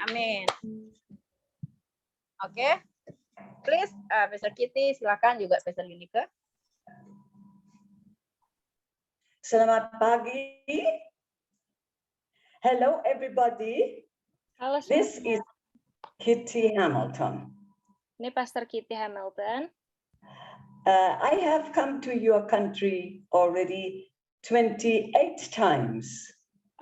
Amin. Oke. Please, Pastor Kitty, silakan juga Pastor Yunike. Selamat pagi. Hello, everybody. Halo This semuanya. is Kitty Hamilton. Ini Pastor Kitty Hamilton. I have come to your country already 28 times.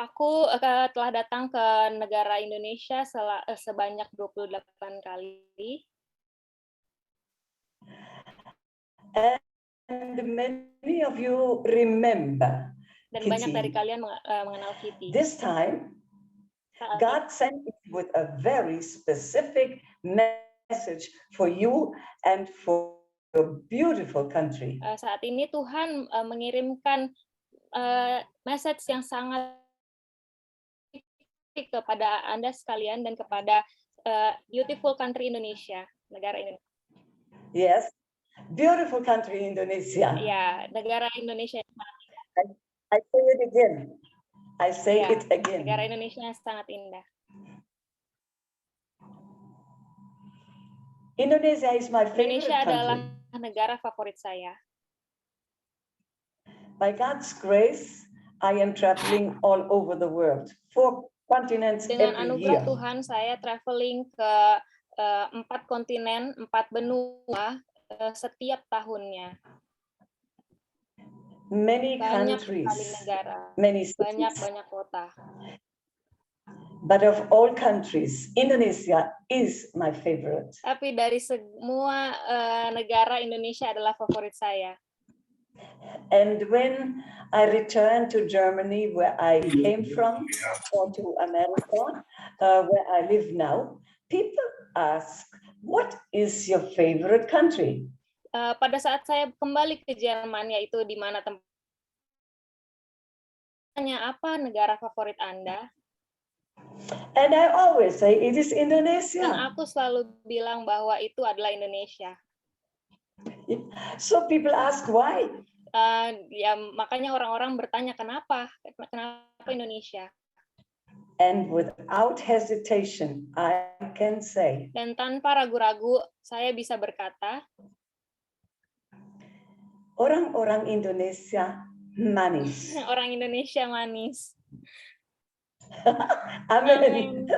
Aku telah datang ke negara Indonesia sebanyak 28 kali. And many of you remember Dan Kitty. banyak dari kalian mengenal Kitty. This time, God sent me with a very specific message for you and for your beautiful country. Saat ini Tuhan mengirimkan message yang sangat kepada Anda sekalian dan kepada beautiful country Indonesia, negara Indonesia. Yes, beautiful country Indonesia. Ya, negara Indonesia. I say it again. I say Ya, it again. negara Indonesia yang sangat indah. Indonesia is my favorite Indonesia adalah country. negara favorit saya. By God's grace, I am traveling all over the world, 4 continents Dengan every anugerah year. Tuhan, saya traveling ke 4 kontinen, 4 benua setiap tahunnya. Many Banyak countries, sekali negara, many cities. banyak kota. But of all countries, Indonesia is my favorite. Tapi dari semua negara, Indonesia adalah favorit saya. And when I return to Germany, where I came from, or to America, where I live now, people ask, what is your favorite country? Pada saat saya kembali ke Jerman, yaitu di mana tempatnya, apa negara favorit Anda? And I always say it is Dan Indonesia. aku selalu bilang bahwa itu adalah Indonesia. So people ask why? Ya makanya orang-orang bertanya kenapa Indonesia? And without hesitation, I can say, Dan tanpa ragu-ragu, saya bisa berkata, orang-orang Indonesia manis. orang Indonesia manis. Amen.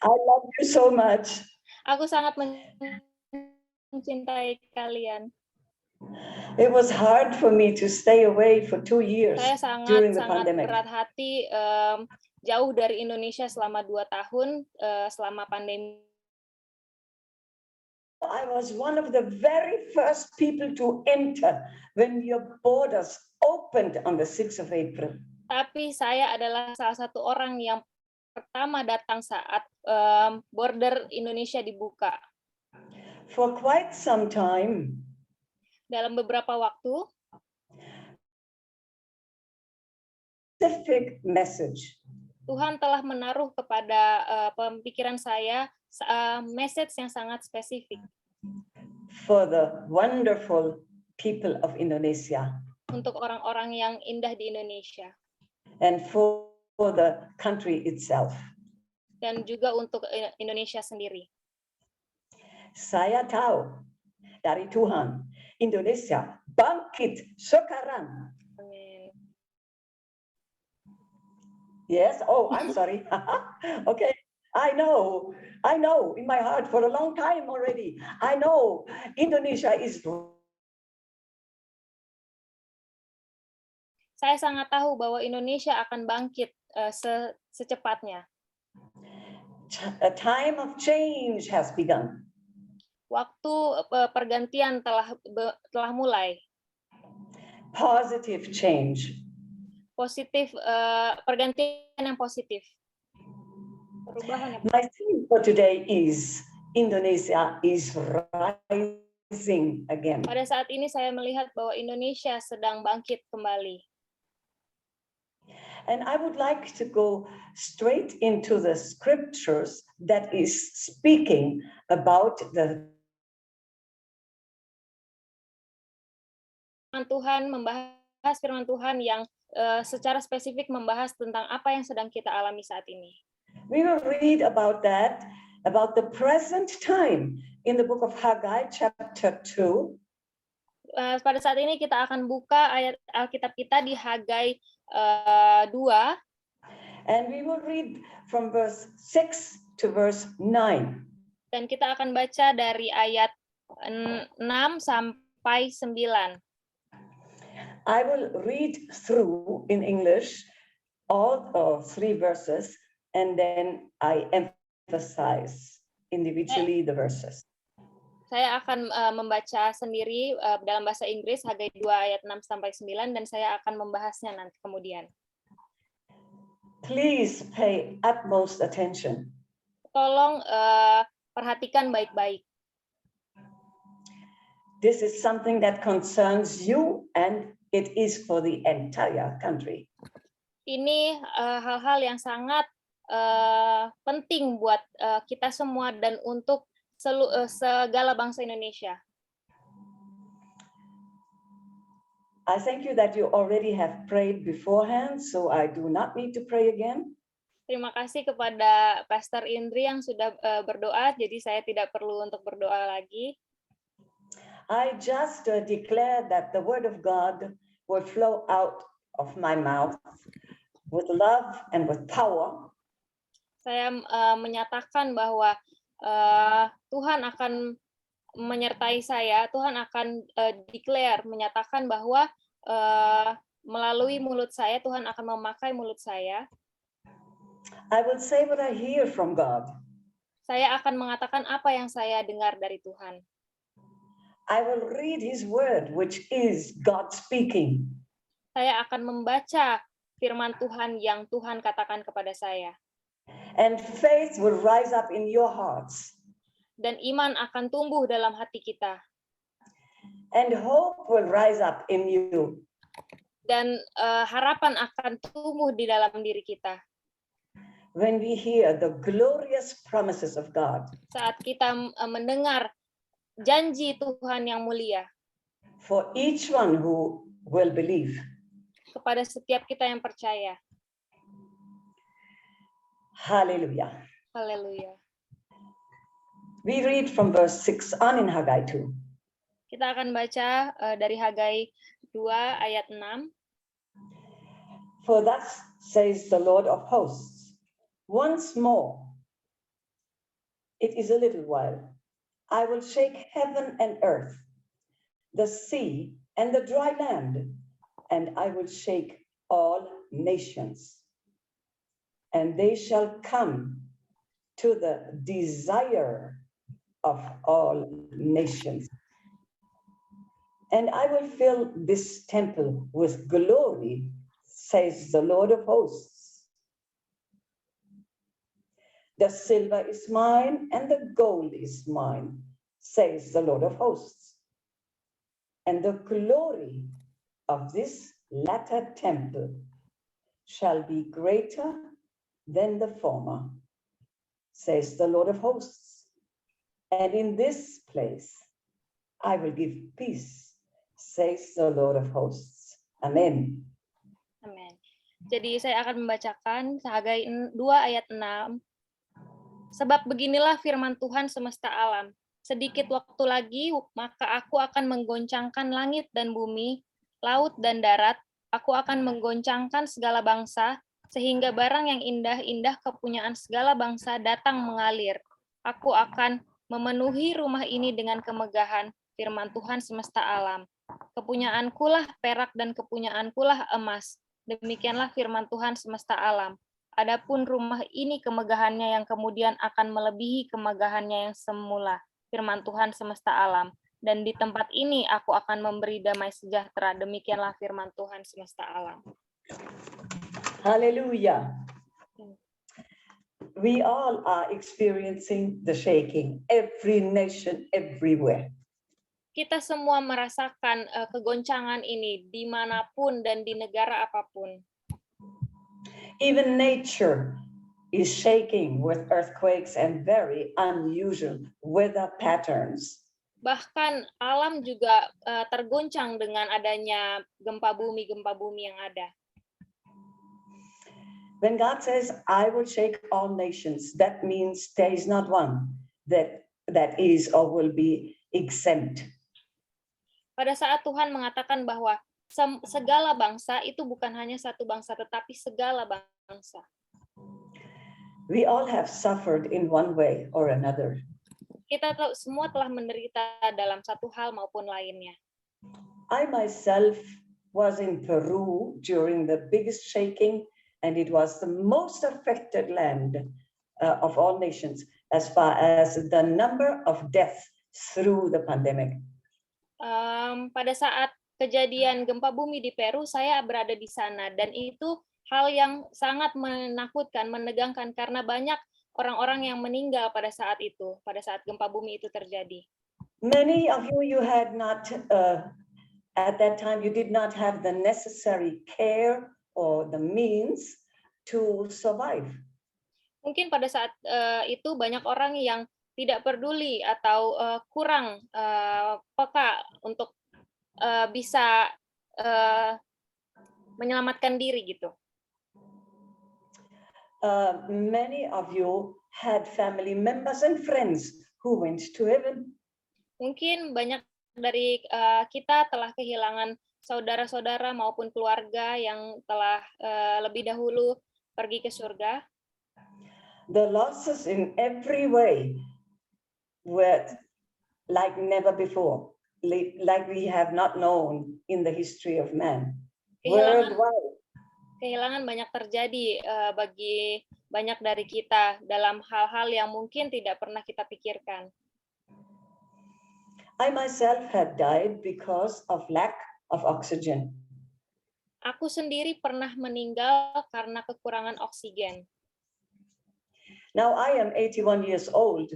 I love you so much. Aku sangat mencintai kalian. It was hard for me to stay away for 2 years Saya during the sangat pandemic. berat hati jauh dari Indonesia selama 2 tahun selama pandemi. I was one of the very first people to enter when your borders opened on the 6th of April. Tapi saya adalah salah satu orang yang pertama datang saat border Indonesia dibuka. For quite some time, Dalam beberapa waktu, specific message. Tuhan telah menaruh kepada pemikiran saya message yang sangat spesifik For the wonderful people of Indonesia untuk orang-orang yang indah di Indonesia and for the country itself. dan juga untuk Indonesia sendiri. Saya tahu dari Tuhan, Indonesia bangkit sekarang. Amin. Yes, oh, I'm sorry. Okay, I know in my heart for a long time already. I know Indonesia is. Saya sangat tahu bahwa Indonesia akan bangkit secepatnya. A time of change has begun. Waktu pergantian telah mulai. Positive change. Positif, pergantian yang positif. Perubahan yang My theme for today is Indonesia is rising again. Pada saat ini saya melihat bahwa Indonesia sedang bangkit kembali. And I would like to go straight into the scriptures that is speaking about the firman Tuhan yang secara spesifik membahas tentang apa yang sedang kita alami saat ini. We will read about that, about the present time in the book of Haggai, chapter 2. Pada saat ini kita akan buka ayat Alkitab kita di Hagai 2. And we will read from verse 6 to verse 9. Dan kita akan baca dari ayat 6 sampai 9. I will read through in English all 3 verses, and then I emphasize individually the verses. Saya akan membaca sendiri dalam bahasa Inggris Hagai 2 ayat 6 sampai 9 dan saya akan membahasnya nanti kemudian. Please pay utmost attention. Tolong perhatikan baik-baik. This is something that concerns you, and it is for the entire country. Ini hal-hal yang sangat penting buat kita semua dan untuk segala bangsa Indonesia. I thank you that you already have prayed beforehand, so I do not need to pray again. Terima kasih kepada Pastor Indri yang sudah berdoa, jadi saya tidak perlu untuk berdoa lagi. I just declare that the word of God will flow out of my mouth with love and with power. Saya menyatakan bahwa Tuhan akan menyertai saya, Tuhan akan menyatakan bahwa melalui mulut saya, Tuhan akan memakai mulut saya. I will say what I hear from God. Saya akan mengatakan apa yang saya dengar dari Tuhan. I will read His word, which is God speaking. Saya akan membaca firman Tuhan yang Tuhan katakan kepada saya. And faith will rise up in your hearts. Dan iman akan tumbuh dalam hati kita. And hope will rise up in you. Dan harapan akan tumbuh di dalam diri kita. When we hear the glorious promises of God. Saat kita mendengar janji Tuhan yang mulia. For each one who will believe. Kepada setiap kita yang percaya. Hallelujah. Haleluya. We read from verse 6 on in Haggai 2. Kita akan baca dari Hagai 2 ayat 6. For thus says the Lord of hosts, once more, it is a little while, I will shake heaven and earth, the sea and the dry land, and I will shake all nations. And they shall come to the desire of all nations. And I will fill this temple with glory, says the Lord of hosts. The silver is mine and the gold is mine, says the Lord of hosts. And the glory of this latter temple shall be greater than the former, says the Lord of hosts. And in this place I will give peace, says the Lord of hosts. Amen. Amen. Jadi saya akan membacakan Hagai 2 ayat 6. Sebab beginilah firman Tuhan semesta alam. Sedikit waktu lagi, maka aku akan menggoncangkan langit dan bumi, laut dan darat. Aku akan menggoncangkan segala bangsa, sehingga barang yang indah-indah kepunyaan segala bangsa datang mengalir. Aku akan memenuhi rumah ini dengan kemegahan, firman Tuhan semesta alam. Kepunyaankulah perak dan kepunyaankulah emas. Demikianlah firman Tuhan semesta alam. Adapun rumah ini kemegahannya yang kemudian akan melebihi kemegahannya yang semula, firman Tuhan semesta alam. Dan di tempat ini aku akan memberi damai sejahtera. Demikianlah firman Tuhan semesta alam. Hallelujah. We all are experiencing the shaking, every nation, everywhere. Kita semua merasakan kegoncangan ini dimanapun dan di negara apapun. Even nature is shaking with earthquakes and very unusual weather patterns. Bahkan alam juga terguncang dengan adanya gempa bumi yang ada. When God says, I will shake all nations, that means there is not one that is or will be exempt. Pada saat Tuhan mengatakan bahwa segala bangsa itu bukan hanya satu bangsa, tetapi segala bangsa. We all have suffered in one way or another. Kita semua telah menderita dalam satu hal maupun lainnya. I myself was in Peru during the biggest shaking, and it was the most affected land of all nations as far as the number of deaths through the pandemic. Pada saat kejadian gempa bumi di Peru, saya berada di sana, dan itu hal yang sangat menakutkan, menegangkan, karena banyak orang-orang yang meninggal pada saat itu, pada saat gempa bumi itu terjadi. Many of you had not, at that time, you did not have the necessary care or the means to survive. Mungkin pada saat itu banyak orang yang tidak peduli atau kurang peka untuk bisa menyelamatkan diri gitu. Many of you had family members and friends who went to heaven. Mungkin banyak dari kita telah kehilangan saudara-saudara maupun keluarga yang telah lebih dahulu pergi ke surga. The losses in every way were like never before, like we have not known in the history of man. Worldwide. Kehilangan banyak terjadi bagi banyak dari kita dalam hal-hal yang mungkin tidak pernah kita pikirkan. I myself had died because of lack of oxygen. Aku sendiri pernah meninggal karena kekurangan oksigen. Now I am 81 years old,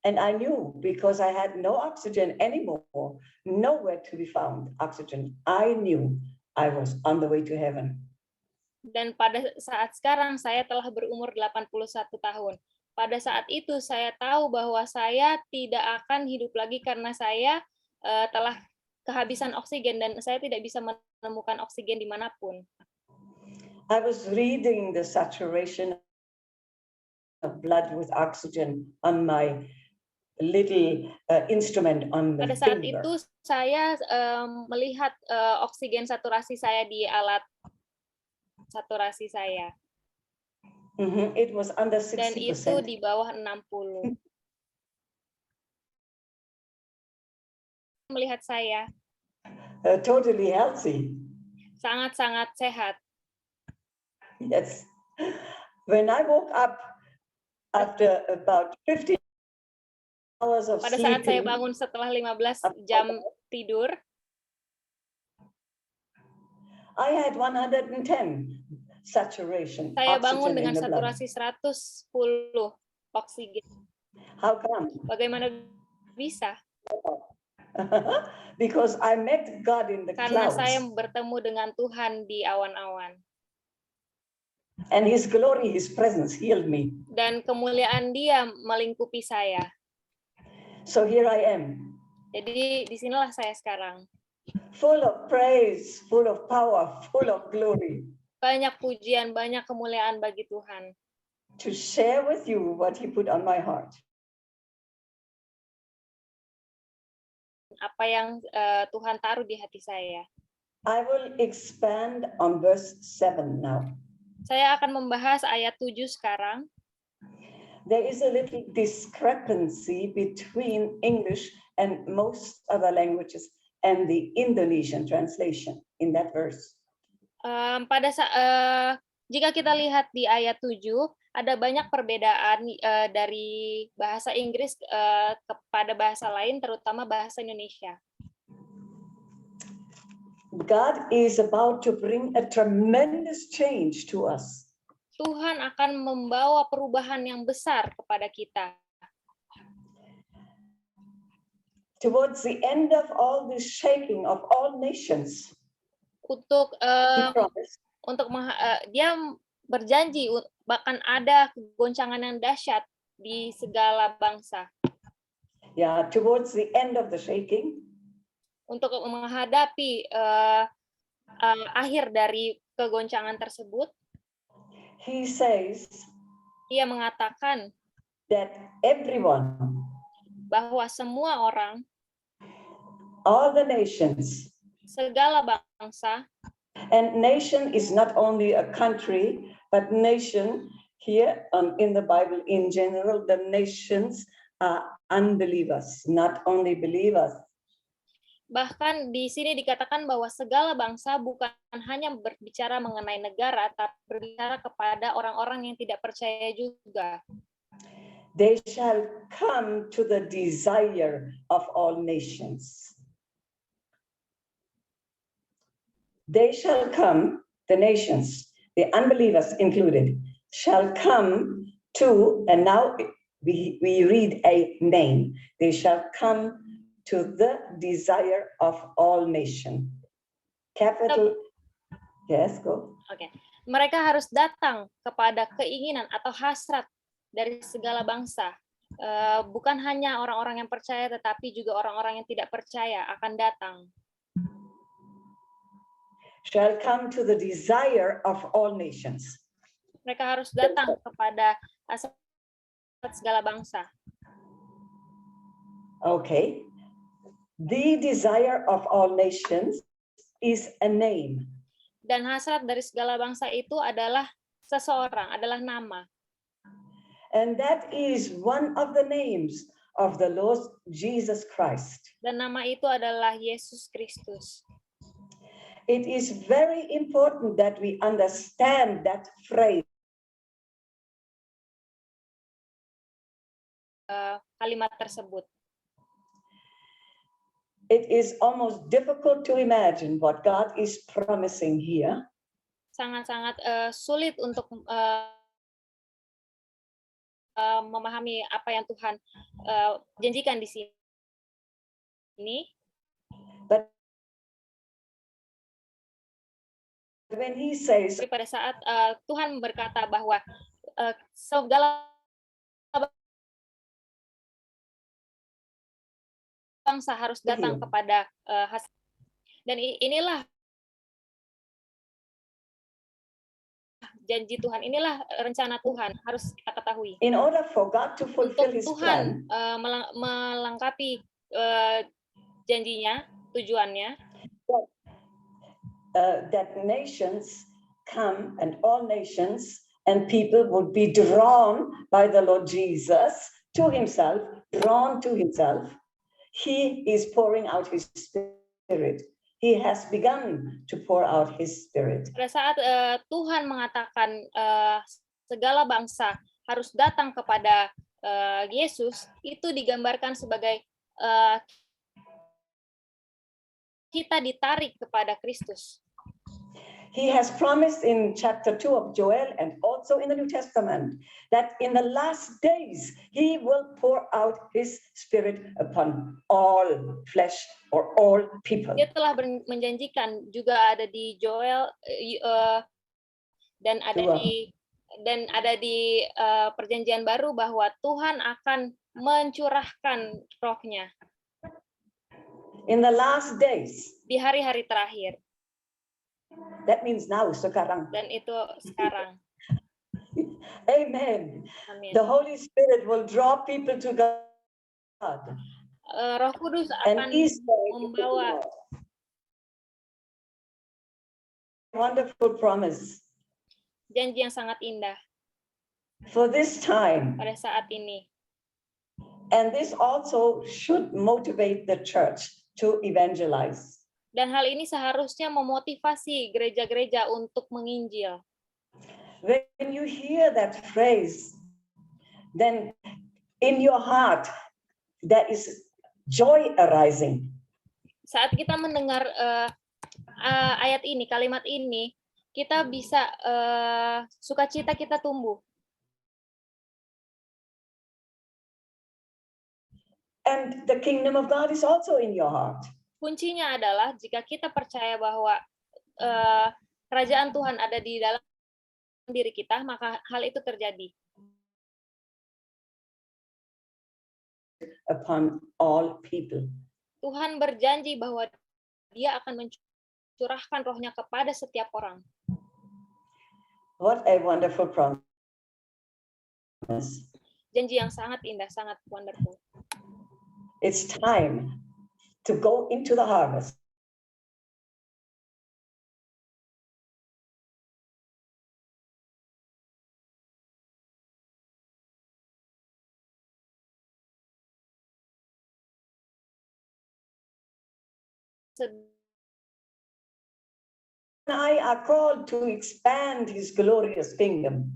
and I knew because I had no oxygen anymore, nowhere to be found oxygen. I knew I was on the way to heaven. Dan pada saat sekarang saya telah berumur 81 tahun. Pada saat itu saya tahu bahwa saya tidak akan hidup lagi karena saya telah kehabisan oksigen dan saya tidak bisa menemukan oksigen dimanapun. I was reading the saturation of blood with oxygen on my little instrument on the Pada saat finger. itu saya melihat oksigen saturasi saya di alat saturasi saya. It was under 60%. Dan itu di bawah 60. Melihat saya totally healthy. Sangat-sangat sehat. Yes. When I woke up after about 15 hours of Pada saat saya sleeping, bangun setelah 15 jam tidur, I had 110 saturation. saya bangun oxygen dengan in the blood. saturasi 110 oksigen. How come? Bagaimana bisa? Because I met God in the Karena clouds. saya bertemu dengan Tuhan di awan-awan. And His glory, His presence healed me. Dan kemuliaan Dia melingkupi saya. So here I am. Jadi disinilah saya sekarang. Full of praise, full of power, full of glory. Banyak pujian, banyak kemuliaan bagi Tuhan. To share with you what He put on my heart. Apa yang Tuhan taruh di hati saya. I will expand on verse 7 now. Saya akan membahas ayat 7 sekarang. There is a little discrepancy between English and most other languages and the Indonesian translation in that verse. Jika kita lihat di ayat 7, ada banyak perbedaan dari bahasa Inggris kepada bahasa lain, terutama bahasa Indonesia. God is about to bring a tremendous change to us. Tuhan akan membawa perubahan yang besar kepada kita. Towards the end of all this shaking of all nations, Dia berjanji bahkan ada goncangan yang dahsyat di segala bangsa. Yeah, towards the end of the shaking, untuk menghadapi akhir dari kegoncangan tersebut, he says Ia mengatakan that everyone, bahwa semua orang, all the nations, segala bangsa, and nation is not only a country, but nation here in the Bible in general, the nations are unbelievers, not only believers. bahkan di sini dikatakan bahwa segala bangsa bukan hanya berbicara mengenai negara, tapi berbicara kepada orang-orang yang tidak percaya juga. They shall come to the desire of all nations. They shall come, the nations, the unbelievers included, shall come to, and now we read a name, they shall come to the desire of all nation. Capital, yes, go. Oke. Mereka harus datang kepada keinginan atau hasrat dari segala bangsa. Bukan hanya orang-orang yang percaya, tetapi juga orang-orang yang tidak percaya akan datang. Shall come to the desire of all nations. Mereka harus datang kepada hasrat segala bangsa. Okay. The desire of all nations is a name. Dan hasrat dari segala bangsa itu adalah seseorang, adalah nama. And that is one of the names of the Lord Jesus Christ. Dan nama itu adalah Yesus Kristus. It is very important that we understand that phrase. Kalimat tersebut. It is almost difficult to imagine what God is promising here. Sangat-sangat sulit untuk memahami apa yang Tuhan janjikan di sini. But when he says, pada saat Tuhan berkata bahwa segala bangsa harus datang kepada hasil, dan inilah janji Tuhan, inilah rencana Tuhan, harus kita ketahui. in order for God to fulfill Untuk his Tuhan plan, melengkapi janjinya, tujuannya, that nations come and all nations and people would be drawn by the Lord Jesus to himself, drawn to himself. He is pouring out his spirit. He has begun to pour out his spirit. Pada saat Tuhan mengatakan segala bangsa harus datang kepada Yesus, itu digambarkan sebagai kita ditarik kepada Kristus. He has promised in chapter 2 of Joel and also in the New Testament that in the last days he will pour out his spirit upon all flesh or all people. Dia telah menjanjikan, juga ada di Joel dan ada di perjanjian baru, bahwa Tuhan akan mencurahkan rohnya In the last days. di hari-hari terakhir. That means now, sekarang. Dan itu sekarang. Amen. Amin. The Holy Spirit will draw people to God. Roh Kudus akan membawa. Wonderful promise. Janji yang sangat indah. For this time. Pada saat ini. And this also should motivate the church to evangelize. Dan hal ini seharusnya memotivasi gereja-gereja untuk menginjil. When you hear that phrase, then in your heart there is joy arising. Saat kita mendengar ayat ini, kalimat ini, kita bisa sukacita kita tumbuh. And the kingdom of God is also in your heart. Kuncinya adalah jika kita percaya bahwa kerajaan Tuhan ada di dalam diri kita, maka hal itu terjadi. Upon all people. Tuhan berjanji bahwa Dia akan mencurahkan rohnya kepada setiap orang. What a wonderful promise. Janji yang sangat indah, sangat wonderful. It's time to go into the harvest. I are called to expand his glorious kingdom.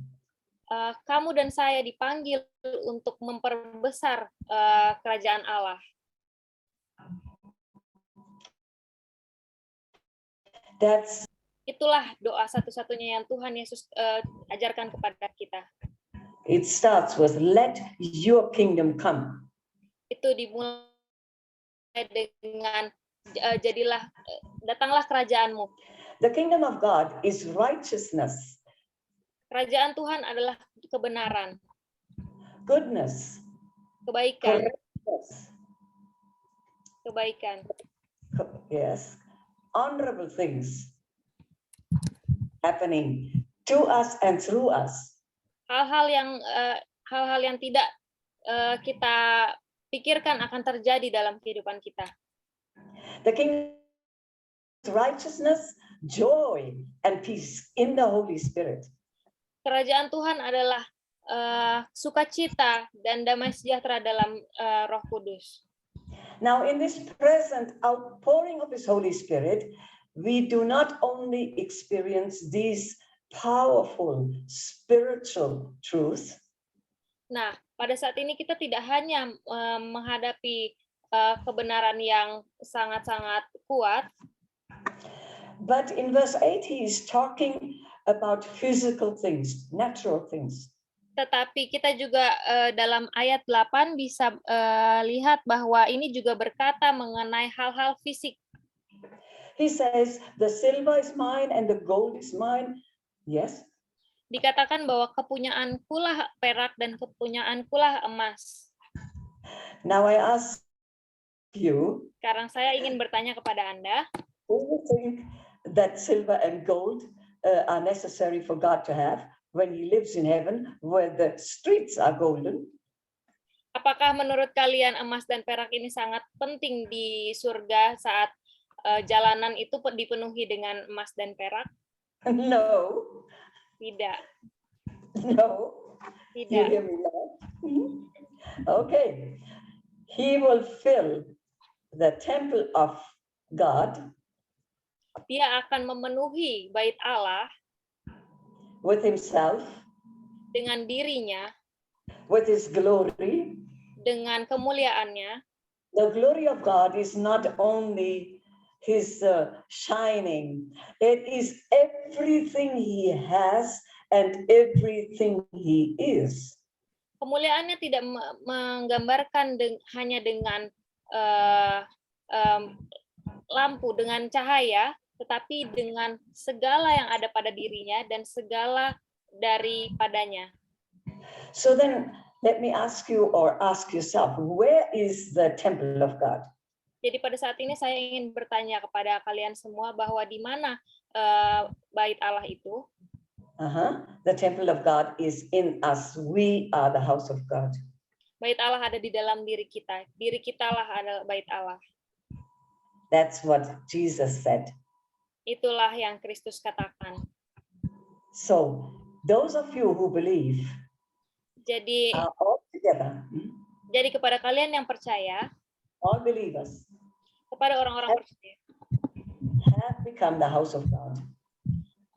Kamu dan saya dipanggil untuk memperbesar kerajaan Allah. Itulah doa satu-satunya yang Tuhan Yesus ajarkan kepada kita. It starts with let your kingdom come. Itu dimulai dengan datanglah kerajaanmu. The kingdom of God is righteousness. Kerajaan Tuhan adalah kebenaran, goodness, kebaikan, correctness, kebaikan. Yes, honorable things happening to us and through us. Hal-hal yang tidak kita pikirkan akan terjadi dalam kehidupan kita. The kingdom is righteousness, joy, and peace in the Holy Spirit. Kerajaan Tuhan adalah sukacita dan damai sejahtera dalam Roh Kudus. Now, in this present outpouring of His Holy Spirit, we do not only experience these powerful spiritual truths. Nah, pada saat ini kita tidak hanya menghadapi kebenaran yang sangat-sangat kuat. But in verse 8, he is talking about physical things, natural things. Tetapi kita juga dalam ayat 8 bisa lihat bahwa ini juga berkata mengenai hal-hal fisik. He says, the silver is mine and the gold is mine. Yes. Dikatakan bahwa kepunyaankulah perak dan kepunyaankulah emas. Now I ask you. Sekarang saya ingin bertanya kepada Anda. Do you think that silver and gold are necessary for God to have when He lives in heaven, where the streets are golden? Apakah menurut kalian emas dan perak ini sangat penting di surga saat jalanan itu dipenuhi dengan emas dan perak? No. Tidak. No. Tidak. You hear me now? Okay. He will fill the temple of God. Dia akan memenuhi bait Allah with himself, dengan dirinya, with his glory. Dengan kemuliaannya. The glory of God is not only his shining, it is everything he has and everything he is. Kemuliaannya tidak menggambarkan hanya dengan lampu, dengan cahaya, tetapi dengan segala yang ada pada dirinya dan segala daripadanya. So then, let me ask you or ask yourself, where is the temple of God? Jadi pada saat ini saya ingin bertanya kepada kalian semua bahwa di mana bait Allah itu? The temple of God is in us. We are the house of God. Bait Allah ada di dalam diri kita. Diri kitalah adalah bait Allah. That's what Jesus said. Itulah yang Kristus katakan. So, those of you who believe jadi are all together. Jadi kepada kalian yang percaya, all believers, kepada orang-orang percaya, have become the house of God.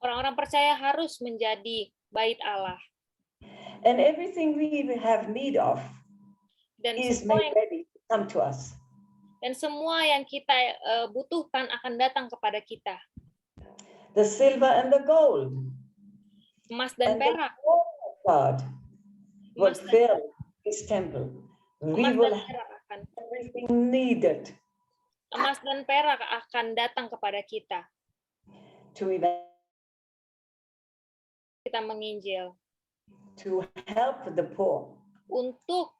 Orang-orang percaya harus menjadi bait Allah. And everything we have need of dan is made ready to come to us. Dan semua yang kita butuhkan akan datang kepada kita. The silver and the gold. Emas dan perak. God will fill His temple. We will have everything needed. Emas dan perak akan datang kepada kita. Kita menginjil. To help the poor. Untuk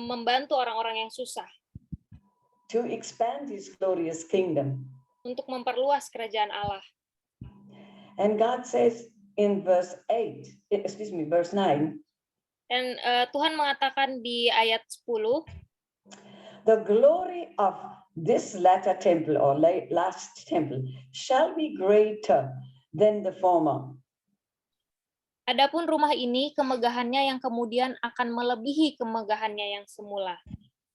membantu orang-orang yang susah. To expand His glorious kingdom. Untuk memperluas kerajaan Allah. And God says, in verse 9. Dan Tuhan mengatakan di ayat 10, The glory of this latter temple or last temple shall be greater than the former. adapun rumah ini kemegahannya yang kemudian akan melebihi kemegahannya yang semula.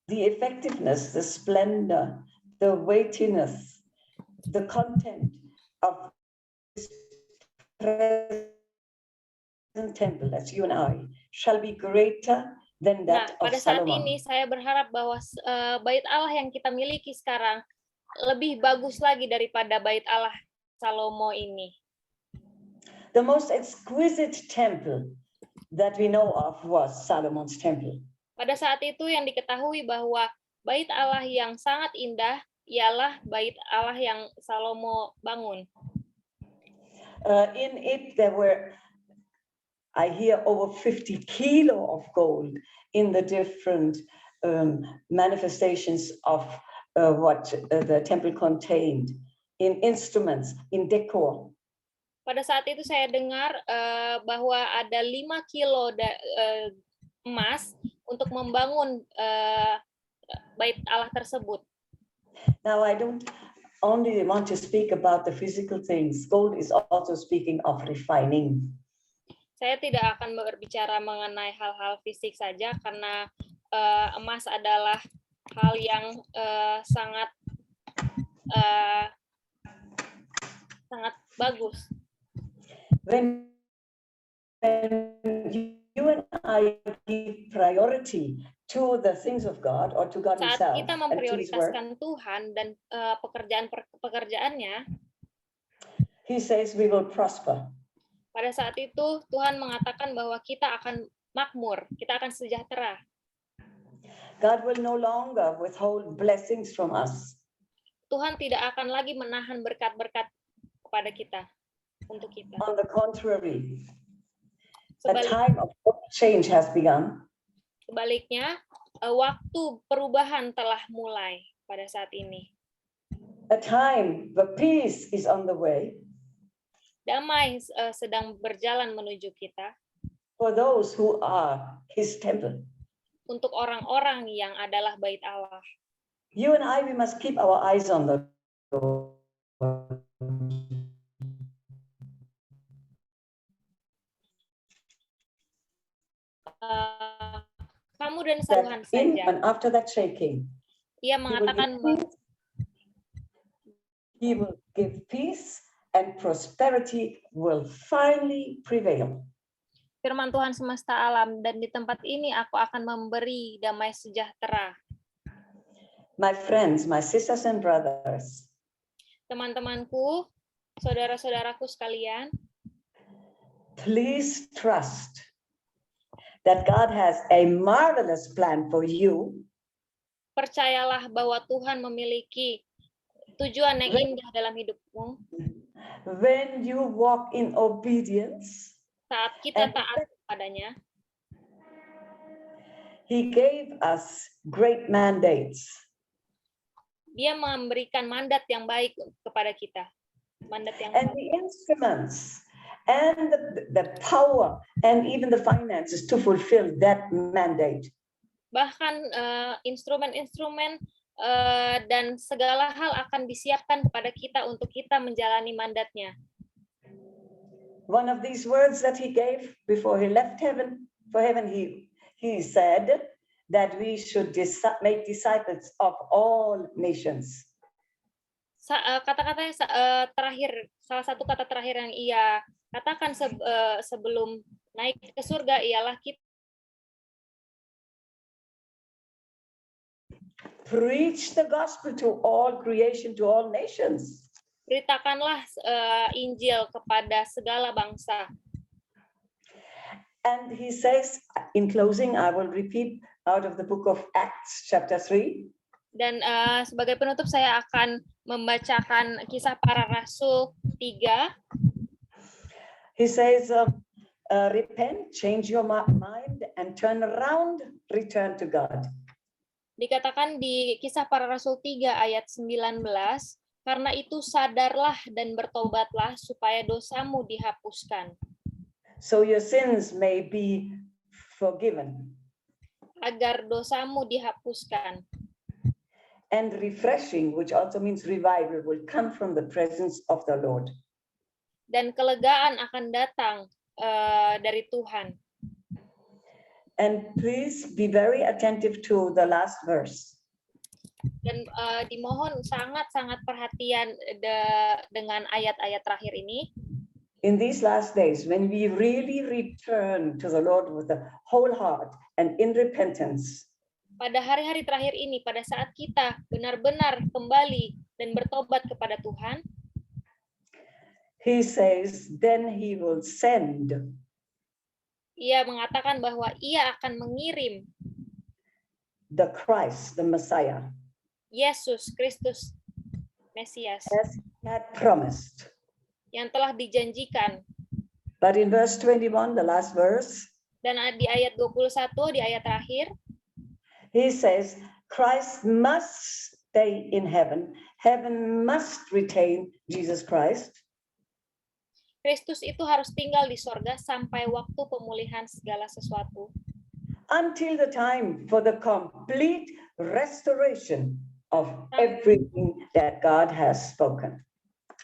The effectiveness, the splendor, the weightiness, the content of this present temple, as you and I, shall be greater than Nah, that of pada saat Solomon. ini saya berharap bahwa bait Allah yang kita miliki sekarang lebih bagus lagi daripada bait Allah Salomo ini. The most exquisite temple that we know of was Solomon's temple. Pada saat itu yang diketahui bahwa bait Allah yang sangat indah ialah bait Allah yang Salomo bangun. In it there were, I hear, over 50 kilo of gold in the different manifestations of what the temple contained, in instruments, in decor. Pada saat itu saya dengar bahwa ada 5 kilo emas untuk membangun bait Allah tersebut. Now, I don't only want to speak about the physical things. Gold is also speaking of refining. Saya tidak akan berbicara mengenai hal-hal fisik saja karena emas adalah hal yang sangat bagus. When you and I give priority to the things of God or to God Saat Himself kita and to His work, memprioritaskan Tuhan dan pekerjaannya, He says we will prosper. pada saat itu Tuhan mengatakan bahwa kita akan makmur, kita akan sejahtera. God will no longer withhold blessings from us. Tuhan tidak akan lagi menahan berkat-berkat kepada kita, untuk kita. On the contrary, a time of change has begun. Sebaliknya, waktu perubahan telah mulai pada saat ini. A time where peace is on the way. Damai sedang berjalan menuju kita. For those who are His temple. Untuk orang-orang yang adalah bait Allah. You and I, we must keep our eyes on the Lord. Kamu dan Tuhan saja. And after that shaking, Ia mengatakan He will give peace and prosperity will finally prevail. Firman Tuhan semesta alam, dan di tempat ini aku akan memberi damai sejahtera. My friends, my sisters and brothers. Teman-temanku, saudara-saudaraku sekalian. Please trust that God has a marvelous plan for you. Percayalah bahwa Tuhan memiliki tujuan yang indah dalam hidupmu. When you walk in obedience, saat kita taat kepadanya, He gave us great mandates. Dia memberikan mandat yang baik kepada kita. Mandat yang and the instruments and the power and even the finances to fulfill that mandate. Bahkan instrumen-instrumen dan segala hal akan disiapkan kepada kita untuk kita menjalani mandatnya. One of these words that He gave before He left heaven, He said that we should make disciples of all nations. Kata-kata terakhir, salah satu kata terakhir yang ia katakan sebelum naik ke surga ialah kita preach the gospel to all creation, to all nations. Beritakanlah Injil kepada segala bangsa. And he says, in closing, I will repeat out of the book of Acts, chapter 3. Dan sebagai penutup saya akan membacakan Kisah Para Rasul 3. He says, repent, change your mind, and turn around, return to God. Dikatakan di Kisah Para Rasul 3 ayat 19, Karena itu sadarlah dan bertobatlah supaya dosamu dihapuskan, so your sins may be forgiven. agar dosamu dihapuskan. And refreshing, which also means revival, will come from the presence of the Lord. Dan kelegaan akan datang dari Tuhan. And please be very attentive to the last verse. Dan dimohon sangat-sangat perhatian dengan ayat-ayat terakhir ini. In these last days, when we really return to the Lord with a whole heart and in repentance, Pada hari-hari terakhir ini, pada saat kita benar-benar kembali dan bertobat kepada Tuhan, he says, then he will send Ia mengatakan bahwa Ia akan mengirim the Christ, the Messiah, Yesus Kristus Mesias as he had promised. yang telah dijanjikan. But in verse 21, the last verse, Dan di ayat 21, di ayat terakhir, he says, Christ must stay in heaven. Heaven must retain Jesus Christ. Kristus itu harus tinggal di sorga sampai waktu pemulihan segala sesuatu. Until the time for the complete restoration of everything that God has spoken.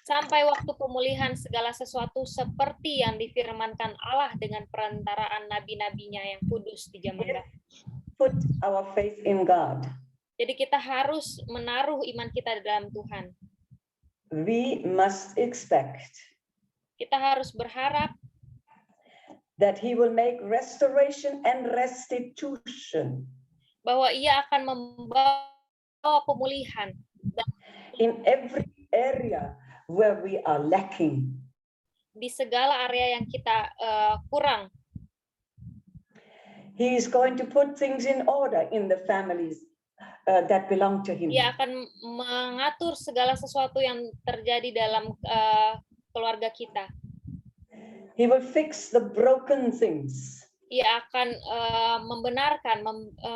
Sampai waktu pemulihan segala sesuatu seperti yang difirmankan Allah dengan perantaraan nabi-nabinya yang kudus di zaman dahulu. Put our faith in God. Jadi kita harus menaruh iman kita di dalam Tuhan. We must expect Kita harus berharap that he will make restoration and restitution bahwa Ia akan membawa pemulihan in every area where we are lacking. di segala area yang kita kurang. He is going to put things in order in the families that belong to him. Ia akan mengatur segala sesuatu yang terjadi dalam keluarga kita. He will fix the broken things. Ia akan membenarkan,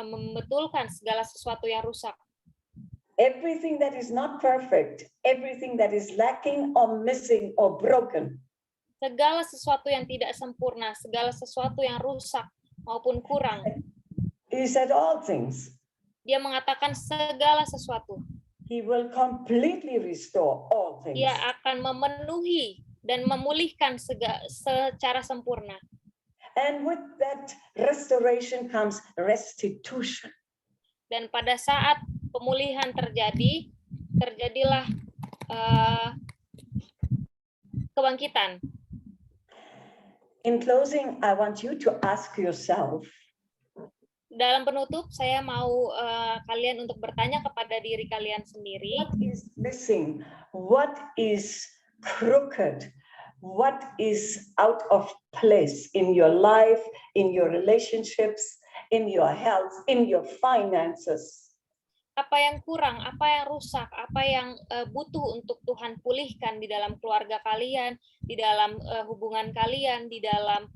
membetulkan segala sesuatu yang rusak. Everything that is not perfect, everything that is lacking or missing or broken, Segala sesuatu yang tidak sempurna, segala sesuatu yang rusak maupun kurang. he said all things. Dia mengatakan segala sesuatu. He will completely restore all things. Dia akan memenuhi dan memulihkan secara sempurna. And with that restoration comes restitution. Dan pada saat pemulihan terjadi, terjadilah kebangkitan. In closing, I want you to ask yourself, Dalam penutup, saya mau kalian untuk bertanya kepada diri kalian sendiri. what is missing? What is crooked? What is out of place in your life, in your relationships, in your health, in your finances? Apa yang kurang, apa yang rusak, apa yang butuh untuk Tuhan pulihkan di dalam keluarga kalian, di dalam hubungan kalian, di dalam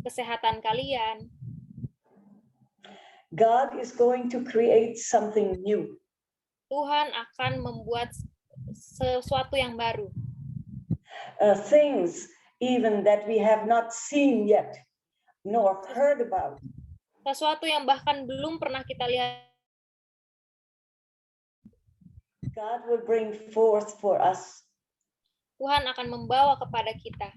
kesehatan kalian. God is going to create something new. Tuhan akan membuat sesuatu yang baru. Things even that we have not seen yet, nor heard about. Sesuatu yang bahkan belum pernah kita lihat. God will bring forth for us. Tuhan akan membawa kepada kita.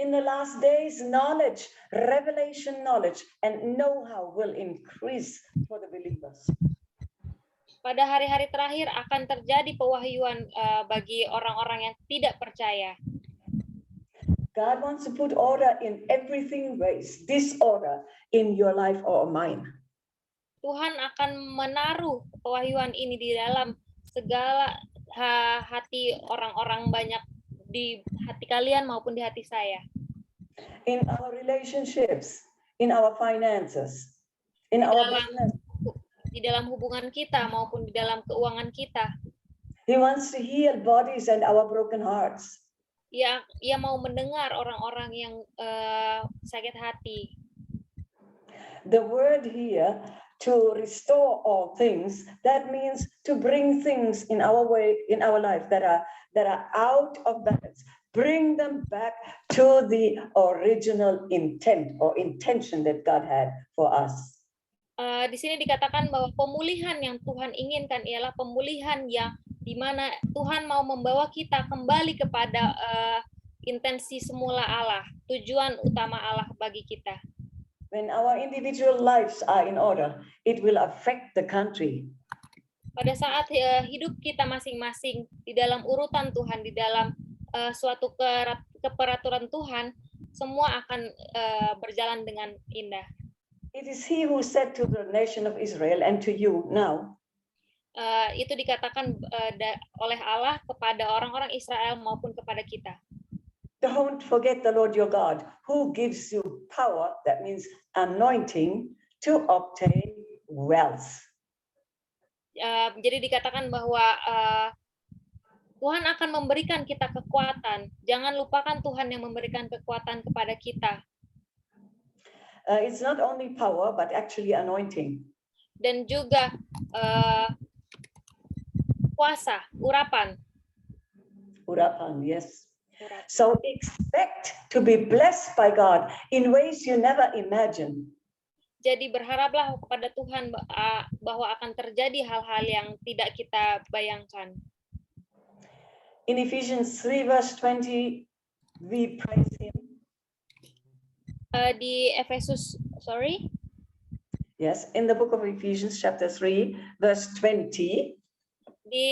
In the last days, knowledge, revelation knowledge, and know-how will increase for the believers. Pada hari-hari terakhir akan terjadi pewahyuan bagi orang-orang yang tidak percaya. God wants to put order in everything ways, disorder in your life or mine. Tuhan akan menaruh pewahyuan ini di dalam segala hati orang-orang banyak, di hati kalian maupun di hati saya. In our relationships, in our finances, in our business. Di dalam hubungan kita maupun di dalam keuangan kita. He wants to heal bodies and our broken hearts. Ia mau mendengar orang-orang yang sakit hati. The word here to restore all things, that means to bring things in our way, in our life that are out of balance, bring them back to the original intent or intention that God had for us. Di sini dikatakan bahwa pemulihan yang Tuhan inginkan ialah pemulihan yang di mana Tuhan mau membawa kita kembali kepada intensi semula Allah, tujuan utama Allah bagi kita. When our individual lives are in order, it will affect the country. Pada saat hidup kita masing-masing di dalam urutan Tuhan, di dalam suatu keperaturan Tuhan, semua akan berjalan dengan indah. It is He who said to the nation of Israel and to you now, Itu dikatakan oleh Allah kepada orang-orang Israel maupun kepada kita. don't forget the Lord your God, who gives you power, that means anointing, to obtain wealth. Jadi dikatakan bahwa Tuhan akan memberikan kita kekuatan. Jangan lupakan Tuhan yang memberikan kekuatan kepada kita. It's not only power, but actually anointing. Dan juga kuasa, urapan. Urapan, yes. So expect to be blessed by God in ways you never imagined. Jadi berharaplah kepada Tuhan bahwa akan terjadi hal-hal yang tidak kita bayangkan. In Ephesians 3 verse 20, we praise Him. Di Efesus, Yes, in the book of Ephesians chapter 3 verse 20. Di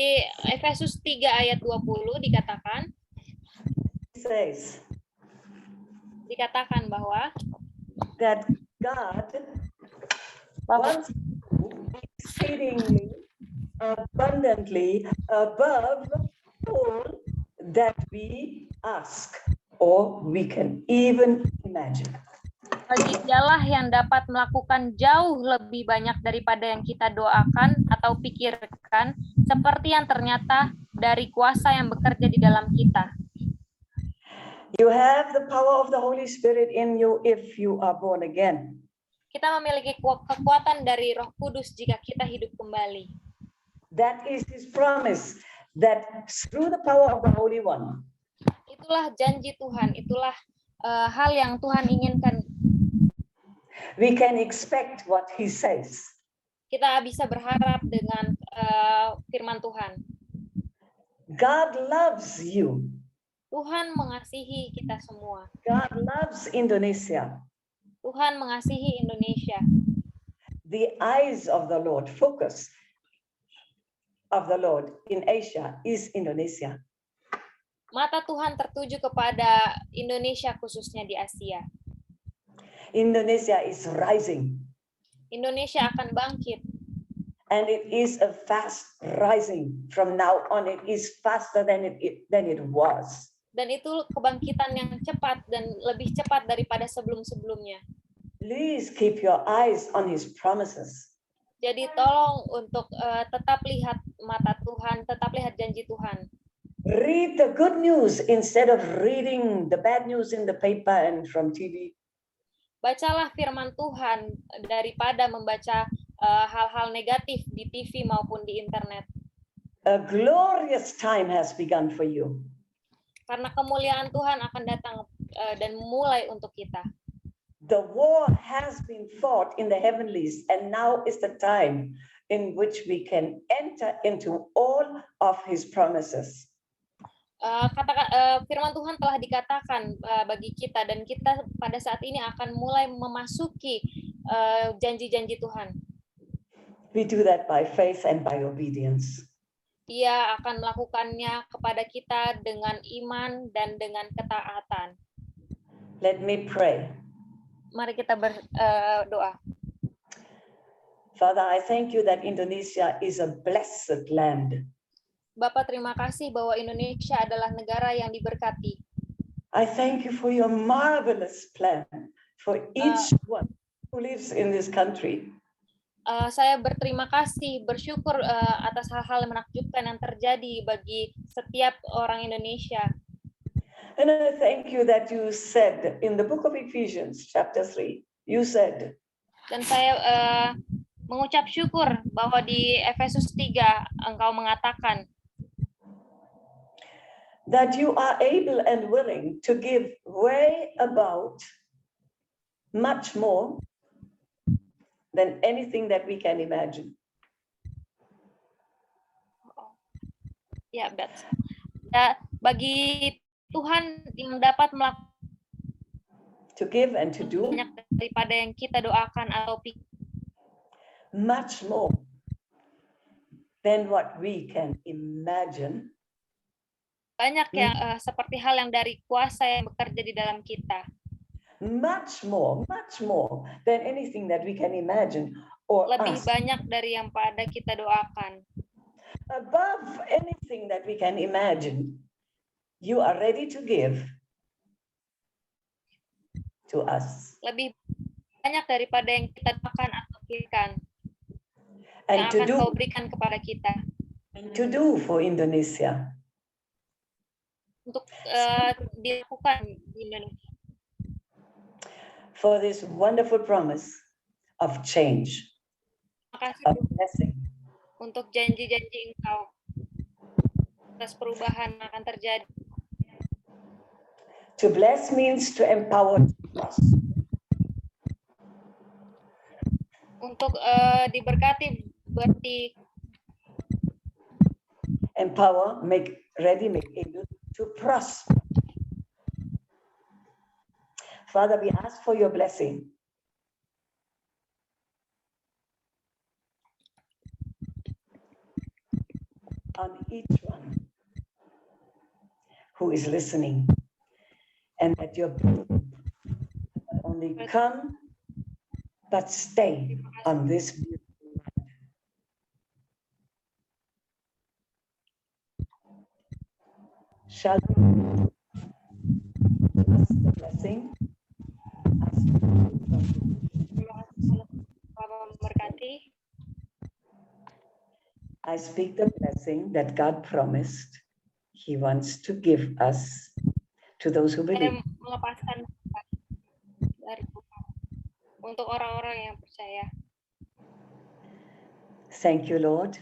Efesus 3 ayat 20 dikatakan bahwa that God wants exceedingly abundantly above all that we ask or we can even imagine. Dialah yang dapat melakukan jauh lebih banyak daripada yang kita doakan atau pikirkan, seperti yang ternyata dari kuasa yang bekerja di dalam kita. You have the power of the Holy Spirit in you if you are born again. Kita memiliki kekuatan dari Roh Kudus jika kita hidup kembali. That is His promise, that through the power of the Holy One. Itulah janji Tuhan, itulah hal yang Tuhan inginkan. We can expect what He says. Kita bisa berharap dengan firman Tuhan. God loves you. Tuhan mengasihi kita semua. God loves Indonesia. Tuhan mengasihi Indonesia. The eyes of the Lord, focus of the Lord in Asia is Indonesia. Mata Tuhan tertuju kepada Indonesia, khususnya di Asia. Indonesia is rising. Indonesia akan bangkit. And it is a fast rising. From now on, it is faster than it was. Dan itu kebangkitan yang cepat dan lebih cepat daripada sebelum-sebelumnya. Please keep your eyes on His promises. Jadi tolong untuk tetap lihat mata Tuhan, tetap lihat janji Tuhan. Read the good news instead of reading the bad news in the paper and from TV. Bacalah firman Tuhan daripada membaca hal-hal negatif di TV maupun di internet. A glorious time has begun for you. Karena kemuliaan Tuhan akan datang dan mulai untuk kita. The war has been fought in the heavenlies, and now is the time in which we can enter into all of His promises. Firman Tuhan telah dikatakan bagi kita, dan kita pada saat ini akan mulai memasuki janji-janji Tuhan. We do that by faith and by obedience. Ia akan melakukannya kepada kita dengan iman dan dengan ketaatan. Let me pray. Mari kita berdoa. Father, I thank you that Indonesia is a blessed land. Bapak, terima kasih bahwa Indonesia adalah negara yang diberkati. I thank you for your marvelous plan for each one who lives in this country. Saya berterima kasih, bersyukur atas hal-hal yang menakjubkan yang terjadi bagi setiap orang Indonesia. And I thank you that you said in the book of Ephesians chapter 3, you said, Dan saya mengucap syukur bahwa di Efesus 3 engkau mengatakan that you are able and willing to give way about much more than anything that we can imagine. ya bagi Tuhan yang dapat melakukan To give and to do banyak daripada yang kita doakan atau pikirkan. much more than what we can imagine. Banyak yang seperti hal yang dari kuasa yang bekerja di dalam kita. Much more than anything that we can imagine or Lebih ask. banyak dari yang pada kita doakan. Above anything that we can imagine, you are ready to give to us. Lebih banyak daripada yang kita doakan atau pikirkan. And Yang akan kau berikan kepada kita. to do for Indonesia. Untuk dilakukan di Indonesia. For this wonderful promise of change, Terima kasih of blessing. untuk janji-janji engkau atas perubahan yang akan terjadi. To bless means to empower us. Untuk diberkati berarti Empower, make ready, make able to prosper. Father, we ask for your blessing. On each one who is listening, and that your blessing not only come but stay on this beautiful land. Shall we ask the blessing? Ask the blessing. terima kasih telah memberkati. I speak the blessing that God promised He wants to give us to those who Saya believe. melepaskan dari Tuhan untuk orang-orang yang percaya. Thank you, Lord,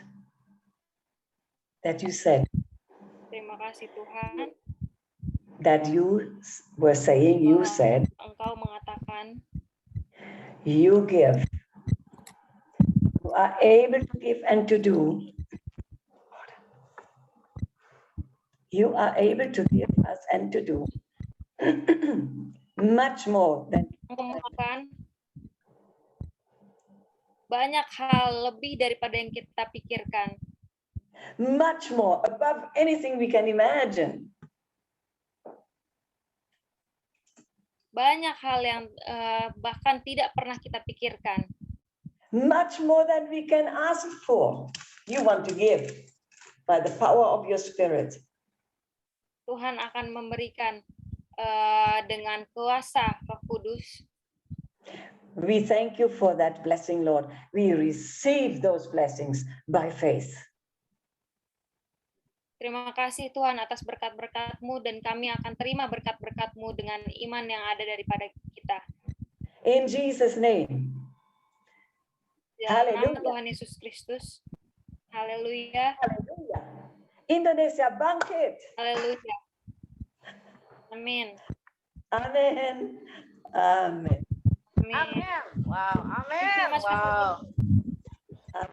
that you said Terima kasih Tuhan. that you were saying, you said, Engkau mengatakan you give. You are able to give and to do. You are able to give us and to do much more than mengatakan banyak hal lebih daripada yang kita pikirkan. much more above anything we can imagine. Banyak hal yang bahkan tidak pernah kita pikirkan. Much more than we can ask for. You want to give by the power of your spirit. Tuhan akan memberikan dengan kuasa Roh Kudus. We thank you for that blessing, Lord. We receive those blessings by faith. Terima kasih Tuhan atas berkat-berkat-Mu dan kami akan terima berkat-berkat-Mu dengan iman yang ada daripada kita. In Jesus' name. Dalam nama Hallelujah. Tuhan Yesus Kristus. Haleluya. Hallelujah. Indonesia bangkit. Haleluya. Amin. Amen. Amen. Amin. Amin. Wow. Amin. Thank you, Mas Wow.